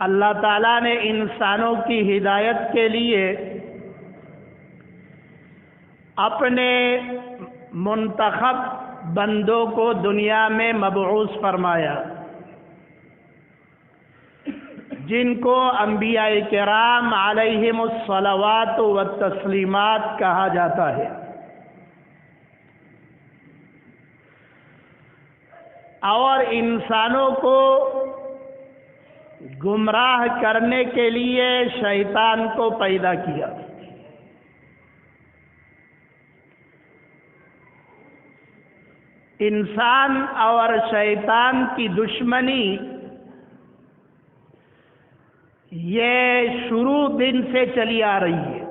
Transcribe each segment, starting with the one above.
اللہ تعالیٰ نے انسانوں کی ہدایت کے لیے اپنے منتخب بندوں کو دنیا میں مبعوث فرمایا، جن کو انبیاء کرام علیہم الصلوات والتسلیمات کہا جاتا ہے، اور انسانوں کو گمراہ کرنے کے لیے شیطان کو پیدا کیا۔ انسان اور شیطان کی دشمنی یہ شروع دن سے چلی آ رہی ہے۔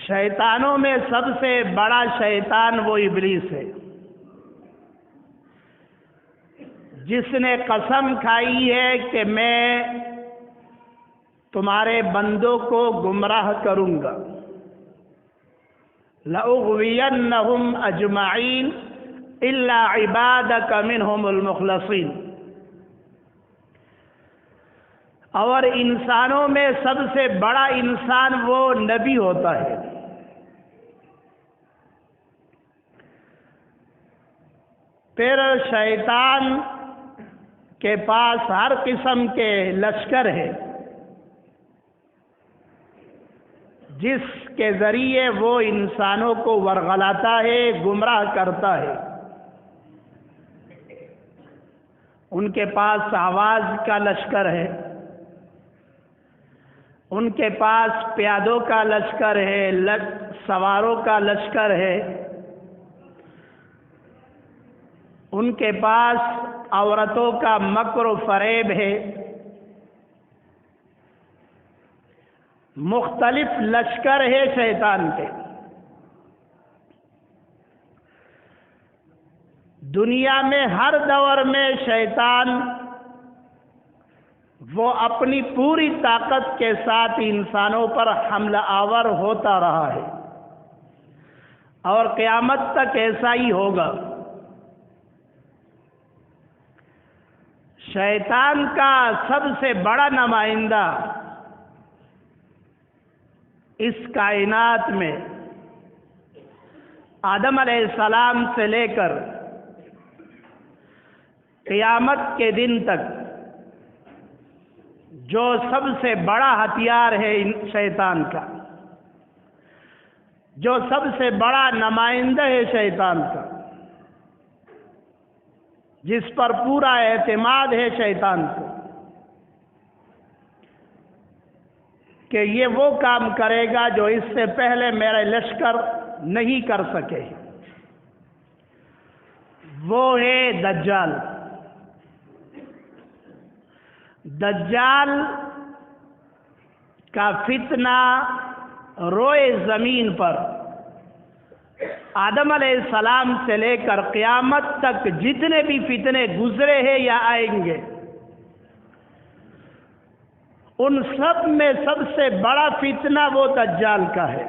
شیطانوں میں سب سے بڑا شیطان وہ ابلیس ہے، جس نے قسم کھائی ہے کہ میں تمہارے بندوں کو گمراہ کروں گا، لَأُغْوِيَنَّهُمْ أَجْمَعِينَ إِلَّا عِبَادَكَ مِنْهُمُ الْمُخْلَصِينَ۔ اور انسانوں میں سب سے بڑا انسان وہ نبی ہوتا ہے۔ پھر شیطان کے پاس ہر قسم کے لشکر ہے، جس کے ذریعے وہ انسانوں کو ورغلاتا ہے، گمراہ کرتا ہے۔ ان کے پاس آواز کا لشکر ہے، ان کے پاس پیادوں کا لشکر ہے، سواروں کا لشکر ہے، ان کے پاس عورتوں کا مکر و فریب ہے، مختلف لشکر ہے شیطان کے۔ دنیا میں ہر دور میں شیطان وہ اپنی پوری طاقت کے ساتھ انسانوں پر حملہ آور ہوتا رہا ہے، اور قیامت تک ایسا ہی ہوگا۔ شیطان کا سب سے بڑا نمائندہ اس کائنات میں آدم علیہ السلام سے لے کر قیامت کے دن تک جو سب سے بڑا ہتھیار ہے شیطان کا، جو سب سے بڑا نمائندہ ہے شیطان کا، جس پر پورا اعتماد ہے شیطان کو کہ یہ وہ کام کرے گا جو اس سے پہلے میرے لشکر نہیں کر سکے، وہ ہے دجال۔ دجال کا فتنہ روئے زمین پر آدم علیہ السلام سے لے کر قیامت تک جتنے بھی فتنے گزرے ہیں یا آئیں گے، ان سب میں سب سے بڑا فتنہ وہ دجال کا ہے۔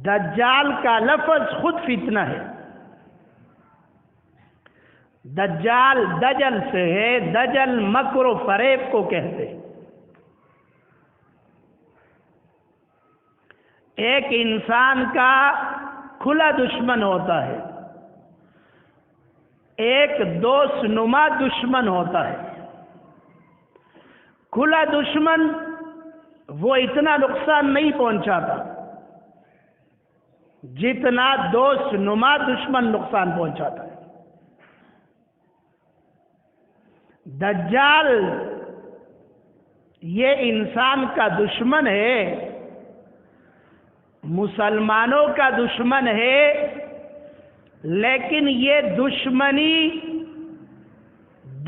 دجال کا لفظ خود فتنہ ہے۔ دجال دجل سے ہے، دجل مکر و فریب کو کہتے ہیں۔ ایک انسان کا کھلا دشمن ہوتا ہے، ایک دوست نما دشمن ہوتا ہے۔ کھلا دشمن وہ اتنا نقصان نہیں پہنچاتا جتنا دوست نما دشمن نقصان پہنچاتا ہے۔ دجال یہ انسان کا دشمن ہے، مسلمانوں کا دشمن ہے، لیکن یہ دشمنی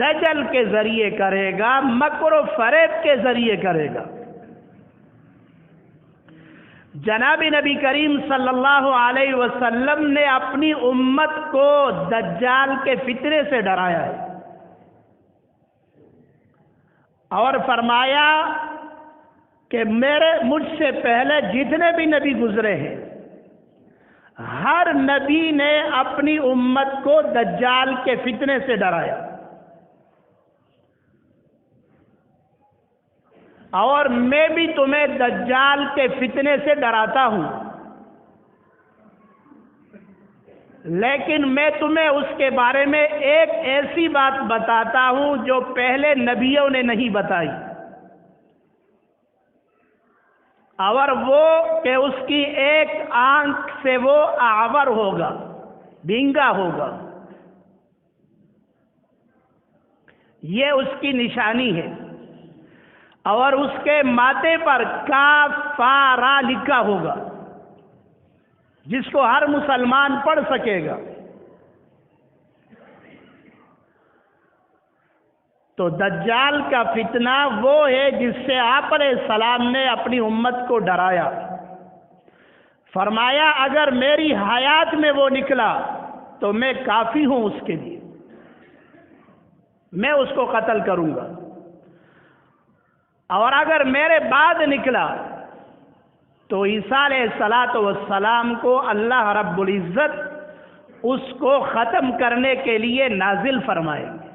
دجل کے ذریعے کرے گا، مکر و فریب کے ذریعے کرے گا۔ جناب نبی کریم صلی اللہ علیہ وسلم نے اپنی امت کو دجال کے فتنے سے ڈرایا ہے، اور فرمایا کہ مجھ سے پہلے جتنے بھی نبی گزرے ہیں، ہر نبی نے اپنی امت کو دجال کے فتنے سے ڈرایا، اور میں بھی تمہیں دجال کے فتنے سے ڈراتا ہوں، لیکن میں تمہیں اس کے بارے میں ایک ایسی بات بتاتا ہوں جو پہلے نبیوں نے نہیں بتائی، اور وہ کہ اس کی ایک آنکھ سے وہ اعور ہوگا، بینگا ہوگا، یہ اس کی نشانی ہے، اور اس کے ماتھے پر کاف فا را لکھا ہوگا جس کو ہر مسلمان پڑھ سکے گا۔ تو دجال کا فتنہ وہ ہے جس سے آپ علیہ السلام نے اپنی امت کو ڈرایا، فرمایا اگر میری حیات میں وہ نکلا تو میں کافی ہوں اس کے لیے، میں اس کو قتل کروں گا، اور اگر میرے بعد نکلا تو عیسیٰ علیہ السلام کو اللہ رب العزت اس کو ختم کرنے کے لیے نازل فرمائیں گے۔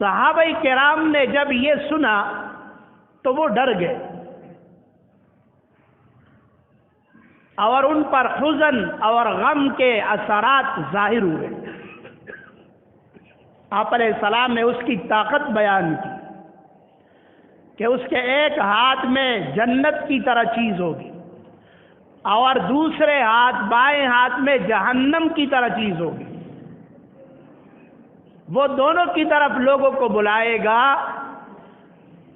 صحابہ کرام نے جب یہ سنا تو وہ ڈر گئے، اور ان پر حزن اور غم کے اثرات ظاہر ہوئے۔ آپ علیہ السلام نے اس کی طاقت بیان کی کہ اس کے ایک ہاتھ میں جنت کی طرح چیز ہوگی، اور دوسرے ہاتھ بائیں ہاتھ میں جہنم کی طرح چیز ہوگی، وہ دونوں کی طرف لوگوں کو بلائے گا،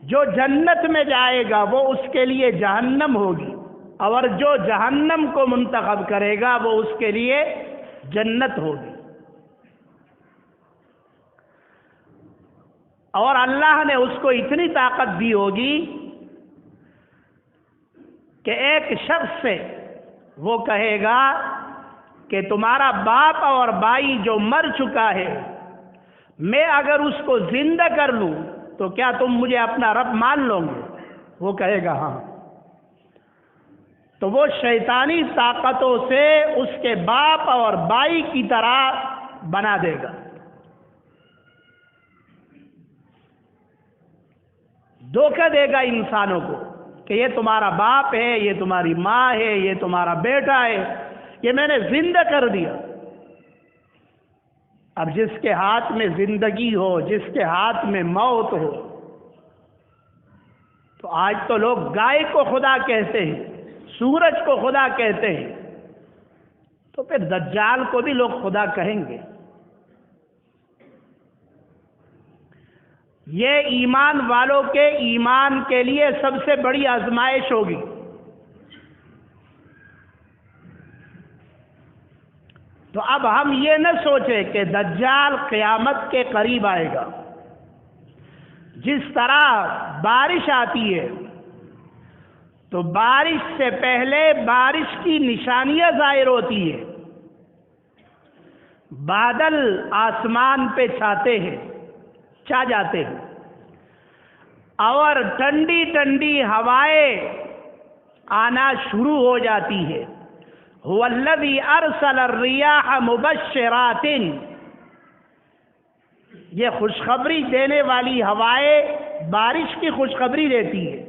جو جنت میں جائے گا وہ اس کے لیے جہنم ہوگی، اور جو جہنم کو منتخب کرے گا وہ اس کے لیے جنت ہوگی۔ اور اللہ نے اس کو اتنی طاقت دی ہوگی کہ ایک شخص سے وہ کہے گا کہ تمہارا باپ اور بھائی جو مر چکا ہے، میں اگر اس کو زندہ کر لوں تو کیا تم مجھے اپنا رب مان لو گے؟ وہ کہے گا ہاں۔ تو وہ شیطانی طاقتوں سے اس کے باپ اور بھائی کی طرح بنا دے گا، دھوکہ دے گا انسانوں کو کہ یہ تمہارا باپ ہے، یہ تمہاری ماں ہے، یہ تمہارا بیٹا ہے، یہ میں نے زندہ کر دیا۔ اب جس کے ہاتھ میں زندگی ہو، جس کے ہاتھ میں موت ہو، تو آج تو لوگ گائے کو خدا کہتے ہیں، سورج کو خدا کہتے ہیں، تو پھر دجال کو بھی لوگ خدا کہیں گے۔ یہ ایمان والوں کے ایمان کے لیے سب سے بڑی آزمائش ہوگی۔ تو اب ہم یہ نہ سوچیں کہ دجال قیامت کے قریب آئے گا۔ جس طرح بارش آتی ہے تو بارش سے پہلے بارش کی نشانیاں ظاہر ہوتی ہیں، بادل آسمان پہ چھاتے ہیں، چھا جاتے ہیں، اور ٹھنڈی ٹھنڈی ہوائیں آنا شروع ہو جاتی ہے۔ هو الذی ارسل الرياح مبشرات، یہ خوشخبری دینے والی ہوائیں بارش کی خوشخبری دیتی ہے۔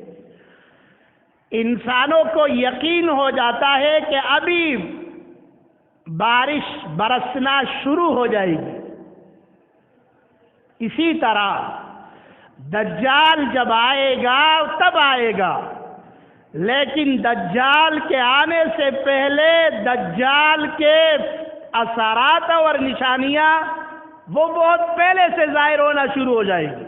انسانوں کو یقین ہو جاتا ہے کہ ابھی بارش برسنا شروع ہو جائے گی۔ اسی طرح دجال جب آئے گا تب آئے گا، لیکن دجال کے آنے سے پہلے دجال کے اثرات اور نشانیاں وہ بہت پہلے سے ظاہر ہونا شروع ہو جائے گی۔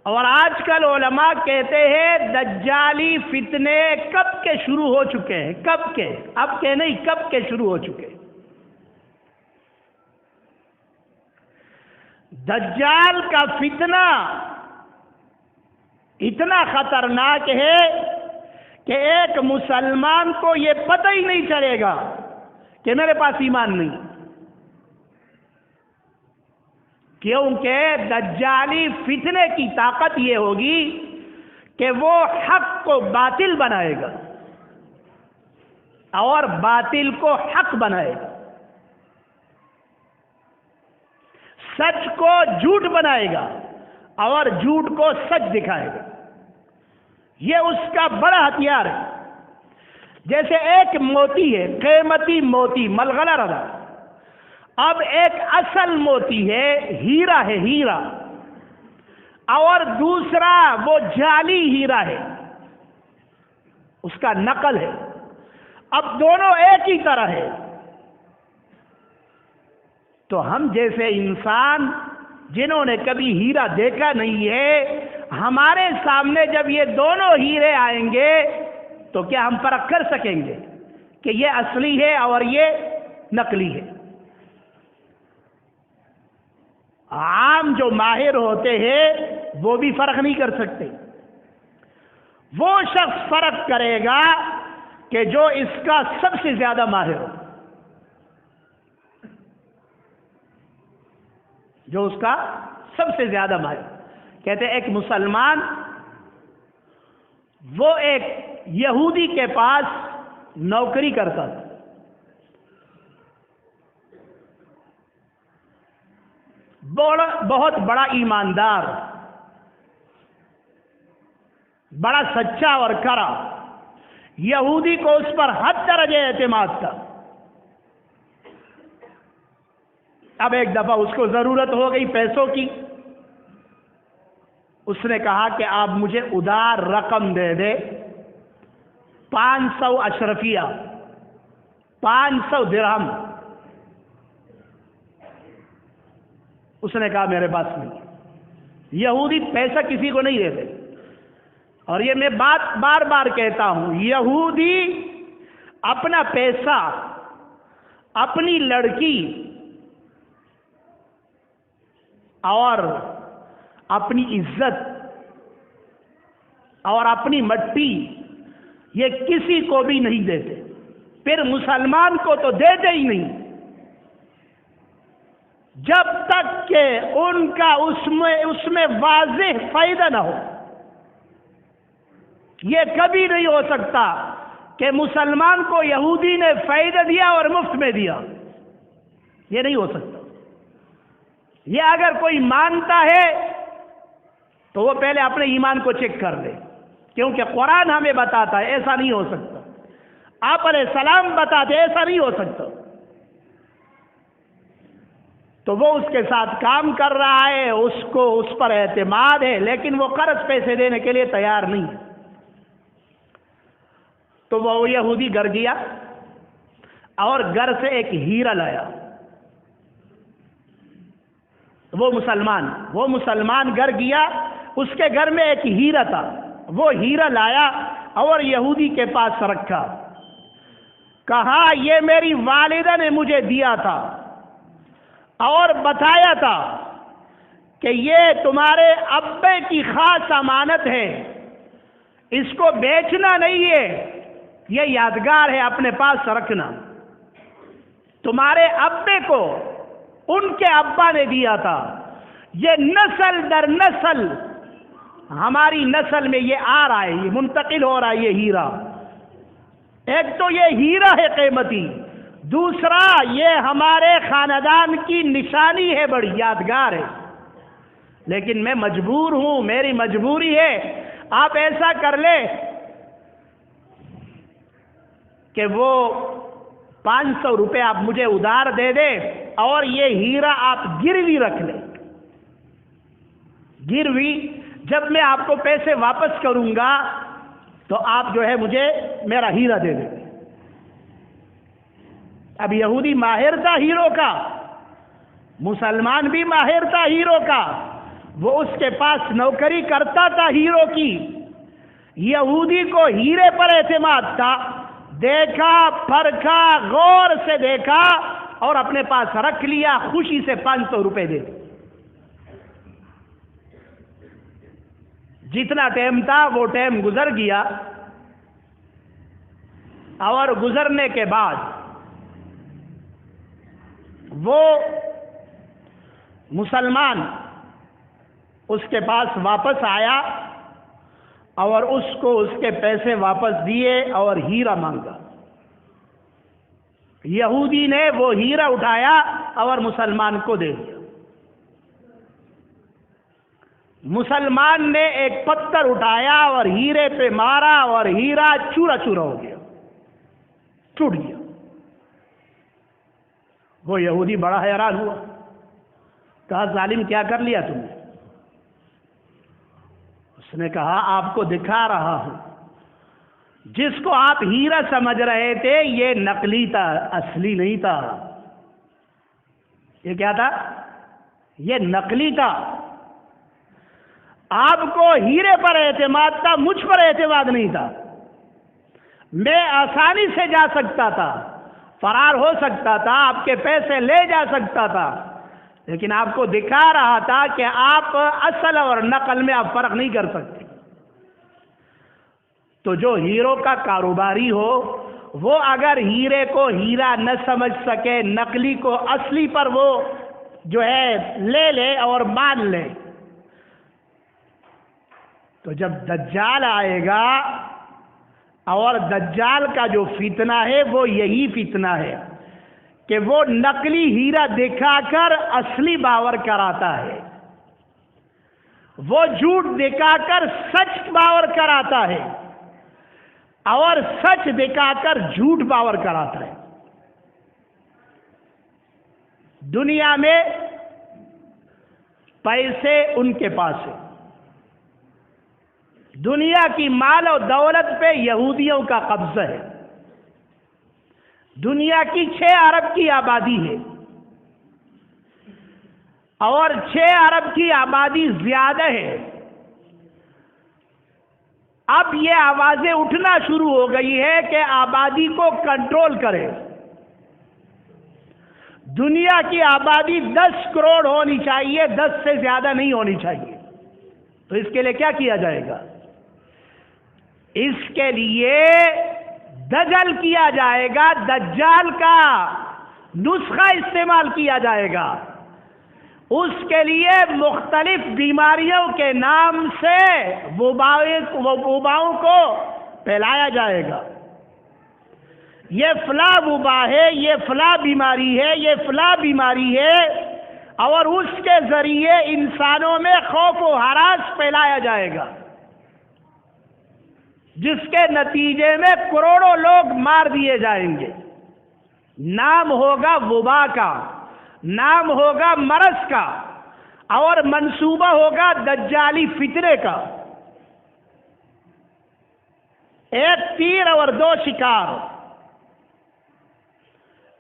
اور آج کل علماء کہتے ہیں دجالی فتنے کب کے شروع ہو چکے ہیں، کب کے، اب کے نہیں، کب کے شروع ہو چکے ہیں۔ دجال کا فتنہ اتنا خطرناک ہے کہ ایک مسلمان کو یہ پتہ ہی نہیں چلے گا کہ میرے پاس ایمان نہیں، کیونکہ دجالی فتنے کی طاقت یہ ہوگی کہ وہ حق کو باطل بنائے گا اور باطل کو حق بنائے گا، سچ کو جھوٹ بنائے گا اور جھوٹ کو سچ دکھائے گا۔ یہ اس کا بڑا ہتھیار ہے۔ جیسے ایک موتی ہے، قیمتی موتی، ملغلرہ رضا، اب ایک اصل موتی ہے، ہیرا ہے، ہیرا، اور دوسرا وہ جعلی ہیرا ہے، اس کا نقل ہے۔ اب دونوں ایک ہی طرح ہے۔ تو ہم جیسے انسان جنہوں نے کبھی ہیرا دیکھا نہیں ہے، ہمارے سامنے جب یہ دونوں ہیرے آئیں گے تو کیا ہم فرق کر سکیں گے کہ یہ اصلی ہے اور یہ نقلی ہے؟ عام جو ماہر ہوتے ہیں وہ بھی فرق نہیں کر سکتے۔ وہ شخص فرق کرے گا کہ جو اس کا سب سے زیادہ ماہر ہو، جو اس کا سب سے زیادہ ماہر۔ کہتے ہیں ایک مسلمان وہ ایک یہودی کے پاس نوکری کرتا تھا، بہت بڑا ایماندار، بڑا سچا اور کرا، یہودی کو اس پر حد درجے اعتماد تھا۔ اب ایک دفعہ اس کو ضرورت ہو گئی پیسوں کی، اس نے کہا کہ آپ مجھے ادار رقم دے دے، 500 اشرفیہ، 500 درہم۔ اس نے کہا میرے پاس نہیں۔ یہودی پیسہ کسی کو نہیں دیتے، اور یہ میں بات بار بار کہتا ہوں، یہودی اپنا پیسہ، اپنی لڑکی اور اپنی عزت اور اپنی مٹی یہ کسی کو بھی نہیں دیتے، پھر مسلمان کو تو دیتے ہی نہیں جب تک کہ ان کا اس میں واضح فائدہ نہ ہو۔ یہ کبھی نہیں ہو سکتا کہ مسلمان کو یہودی نے فائدہ دیا اور مفت میں دیا، یہ نہیں ہو سکتا۔ یہ اگر کوئی مانتا ہے تو وہ پہلے اپنے ایمان کو چیک کر لے، کیونکہ قرآن ہمیں بتاتا ہے ایسا نہیں ہو سکتا، آپ علیہ السلام بتاتے ایسا نہیں ہو سکتا۔ تو وہ اس کے ساتھ کام کر رہا ہے، اس کو اس پر اعتماد ہے، لیکن وہ قرض پیسے دینے کے لیے تیار نہیں ہے۔ تو وہ یہودی گھر گیا اور گھر سے ایک ہیرا لایا۔ وہ مسلمان گھر گیا، اس کے گھر میں ایک ہیرا تھا، وہ ہیرا لایا اور یہودی کے پاس رکھا، کہا یہ میری والدہ نے مجھے دیا تھا اور بتایا تھا کہ یہ تمہارے ابے کی خاص امانت ہے، اس کو بیچنا نہیں ہے، یہ یادگار ہے، اپنے پاس رکھنا۔ تمہارے ابے کو ان کے ابا نے دیا تھا، یہ نسل در نسل ہماری نسل میں یہ آ رہا ہے، یہ منتقل ہو رہا ہے یہ ہیرا۔ ایک تو یہ ہیرا ہے قیمتی، دوسرا یہ ہمارے خاندان کی نشانی ہے، بڑی یادگار ہے، لیکن میں مجبور ہوں، میری مجبوری ہے، آپ ایسا کر لے کہ وہ 500 روپے آپ مجھے ادھار دے دے اور یہ ہیرا آپ گروی رکھ لیں، گروی جب میں آپ کو پیسے واپس کروں گا تو آپ جو ہے مجھے میرا ہیرا دے دیں۔ اب یہودی ماہر تھا ہیرو کا، مسلمان بھی ماہر تھا ہیرو کا، وہ اس کے پاس نوکری کرتا تھا ہیرو کی۔ یہودی کو ہیرے پر اعتماد تھا، دیکھا پرکھا، غور سے دیکھا اور اپنے پاس رکھ لیا، خوشی سے 500 روپے دے دی۔ جتنا ٹائم تھا وہ ٹائم گزر گیا، اور گزرنے کے بعد وہ مسلمان اس کے پاس واپس آیا اور اس کو اس کے پیسے واپس دیے اور ہیرا مانگا۔ یہودی نے وہ ہیرا اٹھایا اور مسلمان کو دے دیا۔ مسلمان نے ایک پتھر اٹھایا اور ہیرے پہ مارا اور ہیرا چورا چورا ہو گیا، ٹوٹ گیا۔ وہ یہودی بڑا حیران ہوا، کہا ظالم کیا کر لیا تم نے؟ اس نے کہا آپ کو دکھا رہا ہوں، جس کو آپ ہیرا سمجھ رہے تھے یہ نقلی تھا، اصلی نہیں تھا۔ یہ کیا تھا؟ یہ نقلی تھا۔ آپ کو ہیرے پر اعتماد تھا، مجھ پر اعتماد نہیں تھا۔ میں آسانی سے جا سکتا تھا، فرار ہو سکتا تھا، آپ کے پیسے لے جا سکتا تھا، لیکن آپ کو دکھا رہا تھا کہ آپ اصل اور نقل میں آپ فرق نہیں کر سکتے۔ تو جو ہیروں کا کاروباری ہو وہ اگر ہیرے کو ہیرا نہ سمجھ سکے، نقلی کو اصلی پر وہ جو ہے لے لے اور مان لے، تو جب دجال آئے گا، اور دجال کا جو فتنہ ہے وہ یہی فتنہ ہے کہ وہ نقلی ہیرا دکھا کر اصلی باور کراتا ہے، وہ جھوٹ دکھا کر سچ باور کراتا ہے، اور سچ دکھا کر جھوٹ باور کراتا ہے۔ دنیا میں پیسے ان کے پاس ہے، دنیا کی مال و دولت پہ یہودیوں کا قبضہ ہے، دنیا کی 6 ارب کی آبادی ہے، اور 6 ارب کی آبادی زیادہ ہے۔ اب یہ آوازیں اٹھنا شروع ہو گئی ہے کہ آبادی کو کنٹرول کرے۔ دنیا کی آبادی 10 کروڑ ہونی چاہیے، 10 سے زیادہ نہیں ہونی چاہیے۔ تو اس کے لیے کیا کیا جائے گا؟ اس کے لیے دجل کیا جائے گا، دجال کا نسخہ استعمال کیا جائے گا۔ اس کے لیے مختلف بیماریوں کے نام سے وباؤں کو پھیلایا جائے گا۔ یہ فلاں وبا ہے، یہ فلاں بیماری ہے، یہ فلاں بیماری ہے، اور اس کے ذریعے انسانوں میں خوف و ہراس پھیلایا جائے گا، جس کے نتیجے میں کروڑوں لوگ مار دیے جائیں گے۔ نام ہوگا وبا کا، نام ہوگا مرض کا، اور منصوبہ ہوگا دجالی فتنے کا۔ ایک تیر اور 2 شکار۔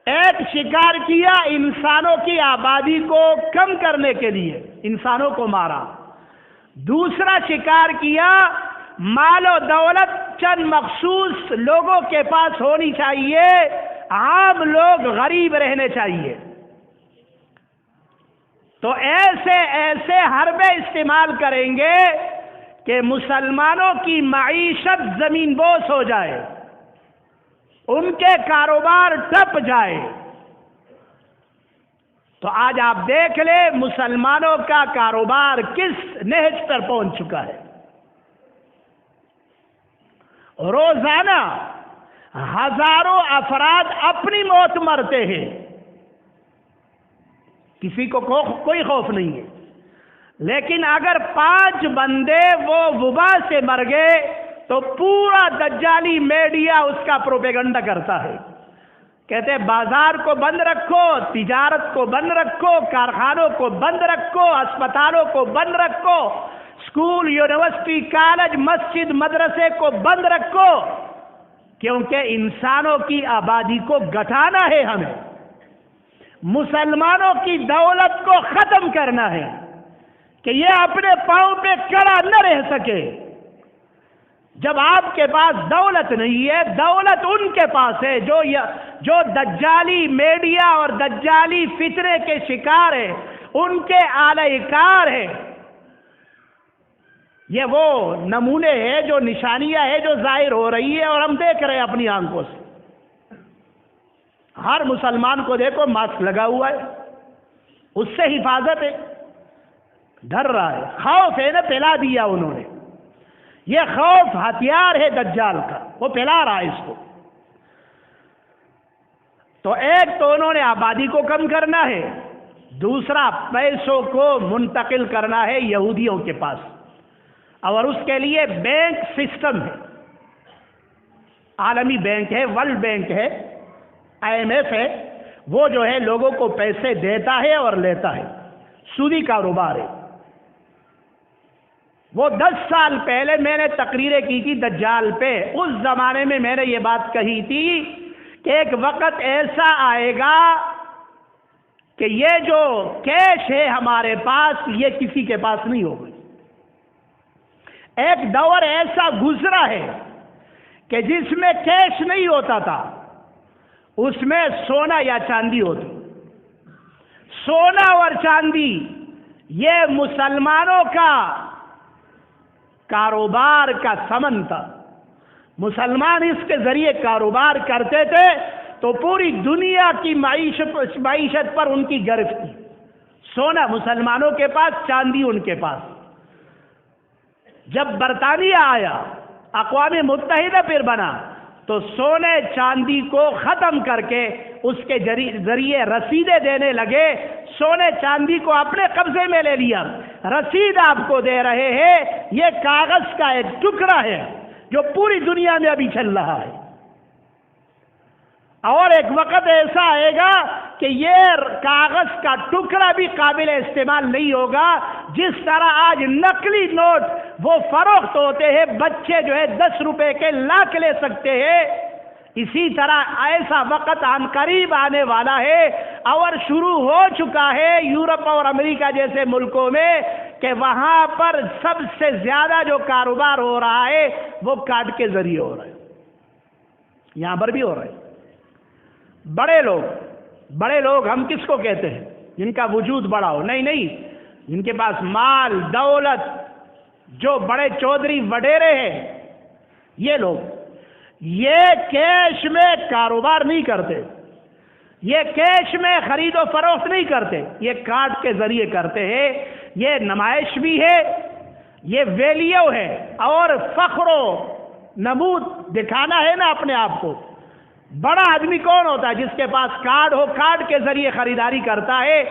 ایک شکار کیا انسانوں کی آبادی کو کم کرنے کے لیے، انسانوں کو مارا۔ دوسرا شکار کیا مال و دولت چند مخصوص لوگوں کے پاس ہونی چاہیے، عام لوگ غریب رہنے چاہیے۔ تو ایسے ایسے حربے استعمال کریں گے کہ مسلمانوں کی معیشت زمین بوس ہو جائے، ان کے کاروبار ٹپ جائے۔ تو آج آپ دیکھ لیں مسلمانوں کا کاروبار کس نہج پر پہنچ چکا ہے۔ روزانہ ہزاروں افراد اپنی موت مرتے ہیں، کسی کو کوئی خوف نہیں ہے، لیکن اگر 5 بندے وہ وبا سے مر گئے تو پورا دجالی میڈیا اس کا پروپیگنڈا کرتا ہے، کہتے ہیں بازار کو بند رکھو، تجارت کو بند رکھو، کارخانوں کو بند رکھو، اسپتالوں کو بند رکھو، اسکول، یونیورسٹی، کالج، مسجد، مدرسے کو بند رکھو، کیونکہ انسانوں کی آبادی کو گھٹانا ہے، ہمیں مسلمانوں کی دولت کو ختم کرنا ہے کہ یہ اپنے پاؤں پہ کھڑا نہ رہ سکے۔ جب آپ کے پاس دولت نہیں ہے، دولت ان کے پاس ہے جو دجالی میڈیا اور دجالی فتنے کے شکار ہیں، ان کے اعلی کار ہیں۔ یہ وہ نمونے ہیں، جو نشانیاں ہیں جو ظاہر ہو رہی ہے اور ہم دیکھ رہے ہیں اپنی آنکھوں سے۔ ہر مسلمان کو دیکھو ماسک لگا ہوا ہے، اس سے حفاظت ہے، ڈر رہا ہے، خوف ہے نا، پھیلا دیا انہوں نے۔ یہ خوف ہتھیار ہے دجال کا، وہ پھیلا رہا ہے اس کو۔ تو ایک تو انہوں نے آبادی کو کم کرنا ہے، دوسرا پیسوں کو منتقل کرنا ہے یہودیوں کے پاس، اور اس کے لیے بینک سسٹم ہے، عالمی بینک ہے، ورلڈ بینک ہے، IMF ہے، وہ جو ہے لوگوں کو پیسے دیتا ہے اور لیتا ہے، سودی کاروبار ہے۔ وہ 10 سال پہلے میں نے تقریریں کی تھی دجال پہ، اس زمانے میں میں نے یہ بات کہی تھی کہ ایک وقت ایسا آئے گا کہ یہ جو کیش ہے ہمارے پاس، یہ کسی کے پاس نہیں ہوگی۔ ایک دور ایسا گزرا ہے کہ جس میں کیش نہیں ہوتا تھا، اس میں سونا یا چاندی ہوتی۔ سونا اور چاندی یہ مسلمانوں کا کاروبار کا سمن تھا، مسلمان اس کے ذریعے کاروبار کرتے تھے تو پوری دنیا کی معیشت پر ان کی گرفت تھی۔ سونا مسلمانوں کے پاس، چاندی ان کے پاس۔ جب برطانیہ آیا، اقوام متحدہ پھر بنا، تو سونے چاندی کو ختم کر کے اس کے ذریعے رسیدیں دینے لگے، سونے چاندی کو اپنے قبضے میں لے لیا۔ رسید آپ کو دے رہے ہیں، یہ کاغذ کا ایک ٹکڑا ہے جو پوری دنیا میں ابھی چل رہا ہے، اور ایک وقت ایسا آئے گا کہ یہ کاغذ کا ٹکڑا بھی قابل استعمال نہیں ہوگا۔ جس طرح آج نقلی نوٹ وہ فروخت ہوتے ہیں، بچے جو ہے 10 روپے کے لاکھ لے سکتے ہیں، اسی طرح ایسا وقت عن قریب آنے والا ہے، اور شروع ہو چکا ہے یورپ اور امریکہ جیسے ملکوں میں، کہ وہاں پر سب سے زیادہ جو کاروبار ہو رہا ہے وہ کارڈ کے ذریعے ہو رہا ہے، یہاں پر بھی ہو رہا ہے۔ بڑے لوگ ہم کس کو کہتے ہیں؟ جن کا وجود بڑا ہو، نہیں، جن کے پاس مال دولت، جو بڑے چودھری وڈیرے ہیں، یہ لوگ یہ کیش میں کاروبار نہیں کرتے، یہ کیش میں خرید و فروخت نہیں کرتے، یہ کارڈ کے ذریعے کرتے ہیں۔ یہ نمائش بھی ہے، یہ ویلیو ہے، اور فخر و نمود دکھانا ہے نا اپنے آپ کو۔ بڑا آدمی کون ہوتا ہے؟ جس کے پاس کارڈ ہو، کارڈ کے ذریعے خریداری کرتا ہے،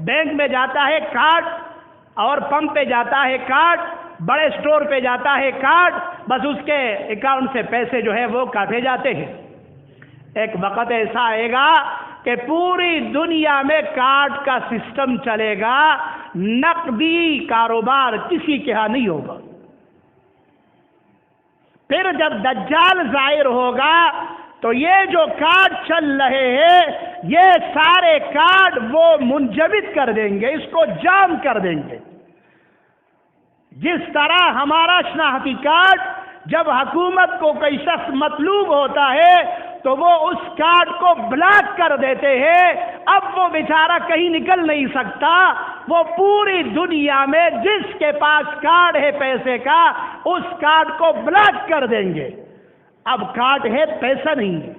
بینک میں جاتا ہے کارڈ، اور پمپ پہ جاتا ہے کارڈ، بڑے سٹور پہ جاتا ہے کارڈ، بس اس کے اکاؤنٹ سے پیسے جو ہے وہ کاٹے جاتے ہیں۔ ایک وقت ایسا آئے گا کہ پوری دنیا میں کارڈ کا سسٹم چلے گا، نقدی کاروبار کسی کے ہاں نہیں ہوگا۔ پھر جب دجال ظاہر ہوگا تو یہ جو کارڈ چل رہے ہیں، یہ سارے کارڈ وہ منجمد کر دیں گے، اس کو جام کر دیں گے۔ جس طرح ہمارا شناختی کارڈ جب حکومت کو کوئی شخص مطلوب ہوتا ہے تو وہ اس کارڈ کو بلاک کر دیتے ہیں، اب وہ بیچارہ کہیں نکل نہیں سکتا، وہ پوری دنیا میں جس کے پاس کارڈ ہے پیسے کا، اس کارڈ کو بلاک کر دیں گے۔ اب کارڈ ہے، پیسہ نہیں ہے۔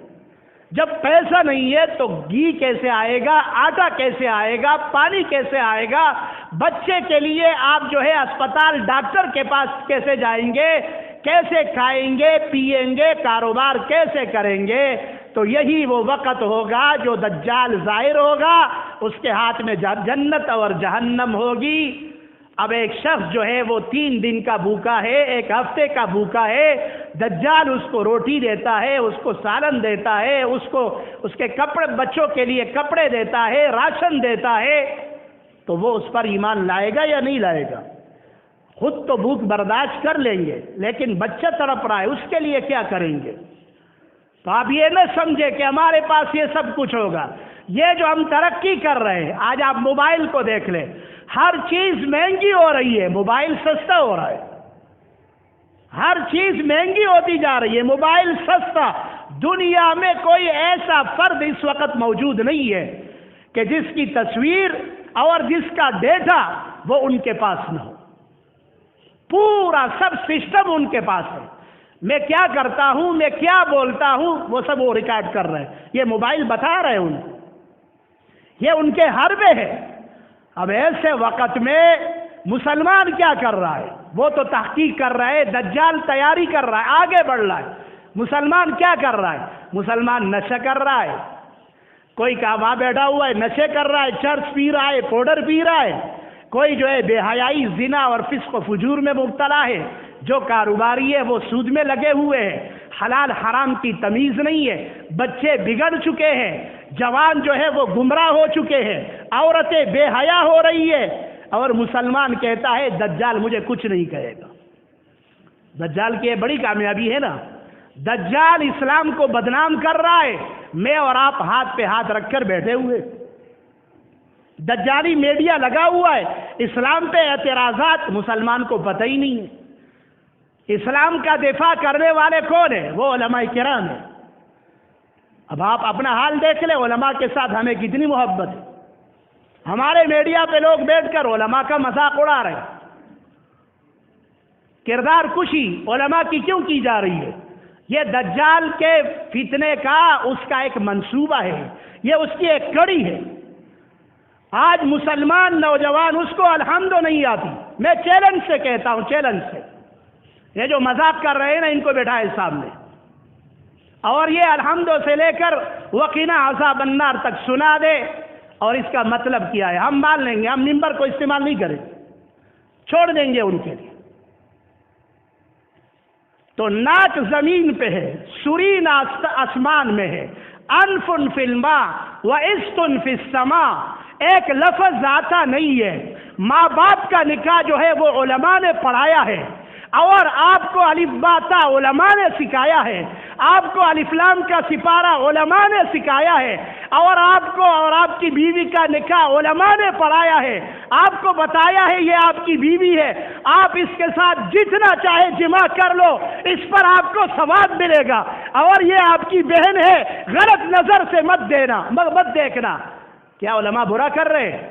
جب پیسہ نہیں ہے تو گھی کیسے آئے گا، آٹا کیسے آئے گا، پانی کیسے آئے گا؟ بچے کے لیے آپ جو ہے اسپتال ڈاکٹر کے پاس کیسے جائیں گے؟ کیسے کھائیں گے، پیئیں گے، کاروبار کیسے کریں گے؟ تو یہی وہ وقت ہوگا جو دجال ظاہر ہوگا، اس کے ہاتھ میں جنت اور جہنم ہوگی۔ اب ایک شخص جو ہے وہ 3 دن کا بھوکا ہے، 1 ہفتے کا بھوکا ہے، دجال اس کو روٹی دیتا ہے، اس کو سالن دیتا ہے، اس کے کپڑے، بچوں کے لیے کپڑے دیتا ہے، راشن دیتا ہے، تو وہ اس پر ایمان لائے گا یا نہیں لائے گا؟ خود تو بھوک برداشت کر لیں گے، لیکن بچہ تڑپ رہا ہے، اس کے لیے کیا کریں گے؟ تو آپ یہ نہ سمجھے کہ ہمارے پاس یہ سب کچھ ہوگا۔ یہ جو ہم ترقی کر رہے ہیں، آج آپ موبائل کو دیکھ لیں، ہر چیز مہنگی ہو رہی ہے، موبائل سستا ہو رہا ہے، ہر چیز مہنگی ہوتی جا رہی ہے، موبائل سستا۔ دنیا میں کوئی ایسا فرد اس وقت موجود نہیں ہے کہ جس کی تصویر اور جس کا ڈیٹا وہ ان کے پاس نہ ہو، پورا سب سسٹم ان کے پاس ہے۔ میں کیا کرتا ہوں، میں کیا بولتا ہوں، وہ سب وہ ریکارڈ کر رہے ہیں، یہ موبائل بتا رہے ہیں ان کو، یہ ان کے حربے ہے۔ اب ایسے وقت میں مسلمان کیا کر رہا ہے؟ وہ تو تحقیق کر رہا ہے، دجال تیاری کر رہا ہے، آگے بڑھ رہا ہے۔ مسلمان کیا کر رہا ہے؟ مسلمان نشہ کر رہا ہے، کوئی کعبہ بیٹھا ہوا ہے نشے کر رہا ہے، چرس پی رہا ہے، پاؤڈر پی رہا ہے، کوئی جو ہے بے حیائی، زنا اور فسق و فجور میں مبتلا ہے، جو کاروباری ہے وہ سود میں لگے ہوئے ہیں، حلال حرام کی تمیز نہیں ہے، بچے بگڑ چکے ہیں، جوان جو ہے وہ گمراہ ہو چکے ہیں، عورتیں بے حیا ہو رہی ہے، اور مسلمان کہتا ہے دجال مجھے کچھ نہیں کہے گا۔ دجال کی یہ بڑی کامیابی ہے نا، دجال اسلام کو بدنام کر رہا ہے، میں اور آپ ہاتھ پہ ہاتھ رکھ کر بیٹھے ہوئے، دجالی میڈیا لگا ہوا ہے، اسلام پہ اعتراضات مسلمان کو پتہ ہی نہیں ہے۔ اسلام کا دفاع کرنے والے کون ہیں؟ وہ علماء کرام ہیں۔ اب آپ اپنا حال دیکھ لیں، علماء کے ساتھ ہمیں کتنی محبت ہے، ہمارے میڈیا پہ لوگ بیٹھ کر علماء کا مذاق اڑا رہے ہیں۔ کردار کشی علماء کی کیوں کی جا رہی ہے؟ یہ دجال کے فتنے کا اس کا ایک منصوبہ ہے، یہ اس کی ایک کڑی ہے۔ آج مسلمان نوجوان اس کو الحمد نہیں آتی، میں چیلنج سے کہتا ہوں، چیلنج سے، یہ جو مذاق کر رہے ہیں نا ان کو بٹھائے سامنے، اور یہ الحمد سے لے کر وقنا عذاب النار تک سنا دے، اور اس کا مطلب کیا ہے ہم مان لیں گے، ہم ممبر کو استعمال نہیں کریں، چھوڑ دیں گے ان کے لیے۔ تو ناک زمین پہ ہے، سرین آسمان میں ہے، انف فی الماء و استن فی السماء، ایک لفظ آتا نہیں ہے۔ ماں باپ کا نکاح جو ہے وہ علماء نے پڑھایا ہے، اور آپ کو الف با تا علماء نے سکھایا ہے، آپ کو الف لام کا سپارہ علماء نے سکھایا ہے، اور آپ کو اور آپ کی بیوی کا نکاح علماء نے پڑھایا ہے، آپ کو بتایا ہے یہ آپ کی بیوی ہے، آپ اس کے ساتھ جتنا چاہے جمع کر لو، اس پر آپ کو ثواب ملے گا، اور یہ آپ کی بہن ہے، غلط نظر سے مت دیکھنا۔ کیا علماء برا کر رہے ہیں؟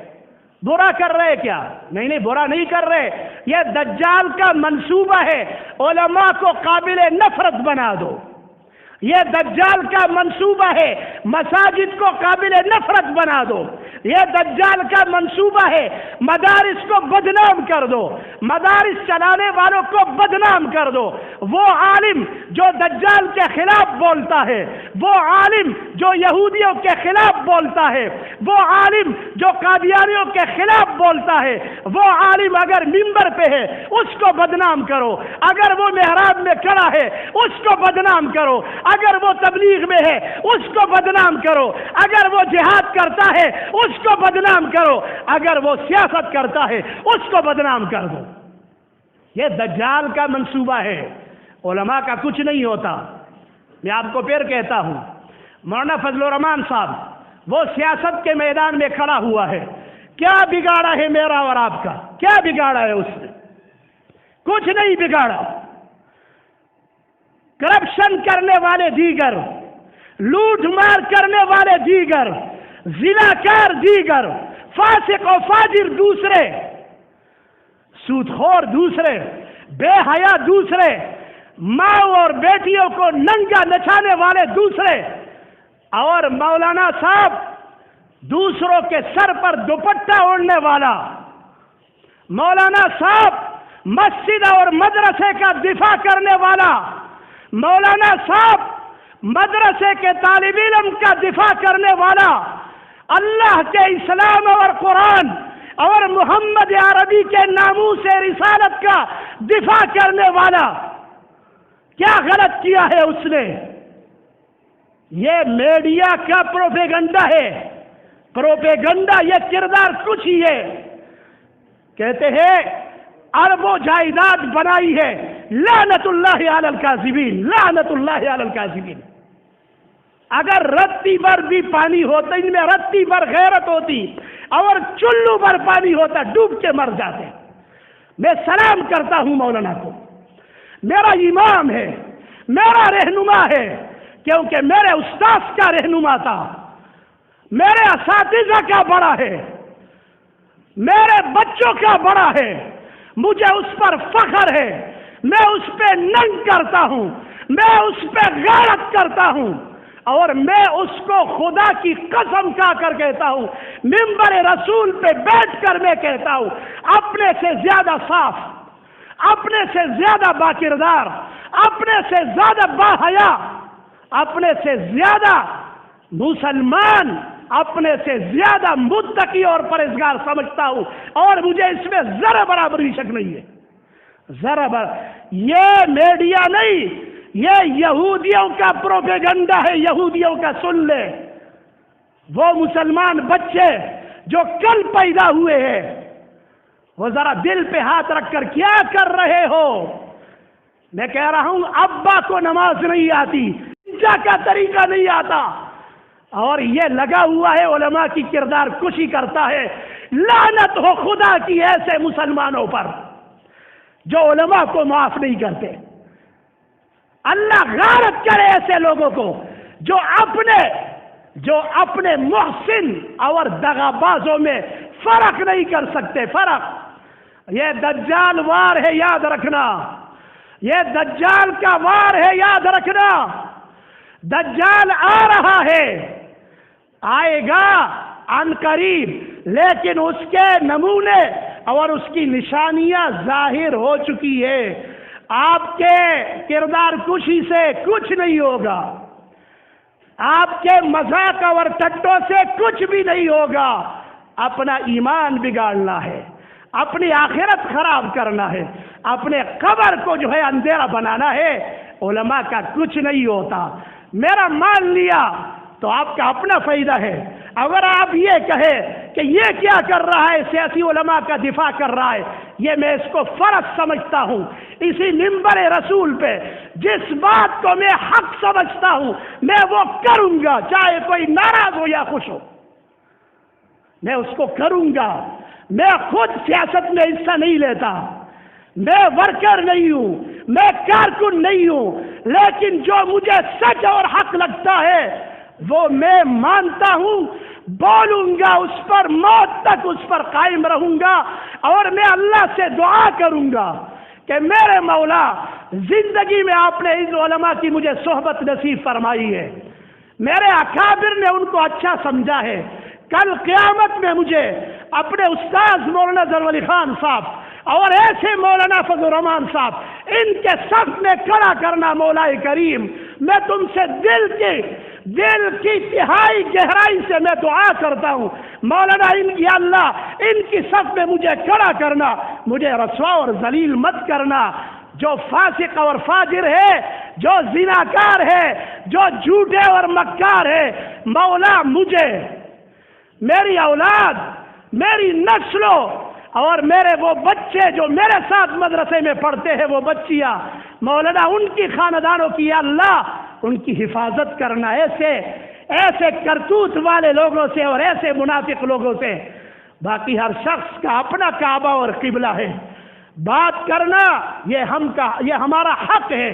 برا کر رہے کیا؟ نہیں، برا نہیں کر رہے، یہ دجال کا منصوبہ ہے، علماء کو قابل نفرت بنا دو۔ یہ دجال کا منصوبہ ہے، مساجد کو قابل نفرت بنا دو۔ یہ دجال کا منصوبہ ہے، مدارس کو بدنام کر دو، مدارس چلانے والوں کو بدنام کر دو۔ وہ عالم جو دجال کے خلاف بولتا ہے، وہ عالم جو یہودیوں کے خلاف بولتا ہے، وہ عالم جو قادیانیوں کے خلاف بولتا ہے، وہ عالم اگر ممبر پہ ہے اس کو بدنام کرو، اگر وہ محراب میں کھڑا ہے اس کو بدنام کرو، اگر وہ تبلیغ میں ہے اس کو بدنام کرو، اگر وہ جہاد کرتا ہے اس کو بدنام کرو، اگر وہ سیاست کرتا ہے اس کو بدنام کر دو۔ یہ دجال کا منصوبہ ہے، علماء کا کچھ نہیں ہوتا۔ میں آپ کو پھر کہتا ہوں، مولانا فضل الرحمان صاحب وہ سیاست کے میدان میں کھڑا ہوا ہے، کیا بگاڑا ہے میرا اور آپ کا؟ کیا بگاڑا ہے اس نے؟ کچھ نہیں بگاڑا۔ کرپشن کرنے والے دیگر، لوٹ مار کرنے والے دیگر، زناکار دیگر، فاسق و فاجر دوسرے، سودخور دوسرے، بے حیا دوسرے، ماں اور بیٹیوں کو ننگا نچانے والے دوسرے، اور مولانا صاحب دوسروں کے سر پر دوپٹہ اوڑھنے والا، مولانا صاحب مسجد اور مدرسے کا دفاع کرنے والا، مولانا صاحب مدرسے کے طالب علم کا دفاع کرنے والا، اللہ کے اسلام اور قرآن اور محمد عربی کے ناموس رسالت کا دفاع کرنے والا، کیا غلط کیا ہے اس نے؟ یہ میڈیا کا پروپیگنڈا ہے، پروپیگنڈا، یہ کردار کچھ ہی ہے۔ کہتے ہیں اربوں جائیداد بنائی ہے، لعنت اللہ علی الکاذبین، لعنت اللہ علی الکاذبین۔ اگر رتی بھر بھی پانی ہوتا، ان میں رتی بھر غیرت ہوتی اور چلو بھر پانی ہوتا ڈوب کے مر جاتے۔ میں سلام کرتا ہوں مولانا کو، میرا امام ہے، میرا رہنما ہے، کیونکہ میرے استاد کا رہنما تھا، میرے اساتذہ کا بڑا ہے، میرے بچوں کا بڑا ہے، مجھے اس پر فخر ہے، میں اس پہ ننگ کرتا ہوں، میں اس پہ غیرت کرتا ہوں، اور میں اس کو خدا کی قسم کھا کر کہتا ہوں، منبر رسول پہ بیٹھ کر میں کہتا ہوں، اپنے سے زیادہ صاف، اپنے سے زیادہ باکردار، اپنے سے زیادہ باحیا، اپنے سے زیادہ مسلمان، اپنے سے زیادہ متقی اور پرہیزگار سمجھتا ہوں، اور مجھے اس میں ذرا برابری شک نہیں ہے، ذرا یہ میڈیا نہیں، یہ یہودیوں کا پروپیگنڈا ہے، یہودیوں کا سن لے۔ وہ مسلمان بچے جو کل پیدا ہوئے ہیں، وہ ذرا دل پہ ہاتھ رکھ کر کیا کر رہے ہو؟ میں کہہ رہا ہوں ابا کو نماز نہیں آتی، انجا کا طریقہ نہیں آتا، اور یہ لگا ہوا ہے علماء کی کردار کشی کرتا ہے۔ لعنت ہو خدا کی ایسے مسلمانوں پر جو علماء کو معاف نہیں کرتے۔ اللہ غارت کرے ایسے لوگوں کو جو اپنے محسن اور دغابازوں میں فرق نہیں کر سکتے۔ فرق یہ دجال وار ہے، یاد رکھنا، یہ دجال کا وار ہے، یاد رکھنا۔ دجال آ رہا ہے، آئے گا عن قریب، لیکن اس کے نمونے اور اس کی نشانیاں ظاہر ہو چکی ہے۔ آپ کے کردار کشی سے کچھ نہیں ہوگا، آپ کے مذاق اور ٹٹوں سے کچھ بھی نہیں ہوگا۔ اپنا ایمان بگاڑنا ہے، اپنی آخرت خراب کرنا ہے، اپنے قبر کو جو ہے اندھیرا بنانا ہے۔ علماء کا کچھ نہیں ہوتا۔ میرا مان لیا تو آپ کا اپنا فائدہ ہے۔ اگر آپ یہ کہیں کہ یہ کیا کر رہا ہے، سیاسی علماء کا دفاع کر رہا ہے، یہ میں اس کو فرض سمجھتا ہوں۔ اسی منبر رسول پہ جس بات کو میں حق سمجھتا ہوں میں وہ کروں گا، چاہے کوئی ناراض ہو یا خوش ہو، میں اس کو کروں گا۔ میں خود سیاست میں حصہ نہیں لیتا، میں ورکر نہیں ہوں، میں کارکن نہیں ہوں، لیکن جو مجھے سچ اور حق لگتا ہے وہ میں مانتا ہوں، بولوں گا اس پر، موت تک اس پر قائم رہوں گا، اور میں اللہ سے دعا کروں گا کہ میرے مولا زندگی میں آپ نے ان علماء کی مجھے صحبت نصیب فرمائی ہے، میرے اکابر نے ان کو اچھا سمجھا ہے، کل قیامت میں مجھے اپنے استاذ مولانا ظفر علی خان صاحب اور ایسے مولانا فضل الرحمان صاحب ان کے صف میں کھڑا کرنا۔ مولا کریم میں تم سے دل کی تہائی گہرائی سے میں دعا کرتا ہوں، مولانا یا اللہ ان کی صف میں مجھے کھڑا کرنا، مجھے رسوا اور ذلیل مت کرنا۔ جو فاسق اور فاجر ہے، جو زناکار ہے، جو جھوٹے اور مکار ہے، مولا مجھے، میری اولاد، میری نسلوں اور میرے وہ بچے جو میرے ساتھ مدرسے میں پڑھتے ہیں، وہ بچیاں، مولانا ان کی خاندانوں کی یا اللہ ان کی حفاظت کرنا ایسے کرتوت والے لوگوں سے اور ایسے منافق لوگوں سے۔ باقی ہر شخص کا اپنا کعبہ اور قبلہ ہے، بات کرنا یہ ہمارا حق ہے،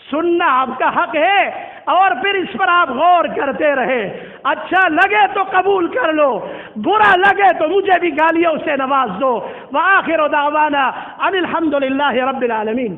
سننا آپ کا حق ہے، اور پھر اس پر آپ غور کرتے رہے۔ اچھا لگے تو قبول کر لو، برا لگے تو مجھے بھی گالیوں سے نواز دو۔ وآخر دعوانا ان الحمد للہ رب العالمین۔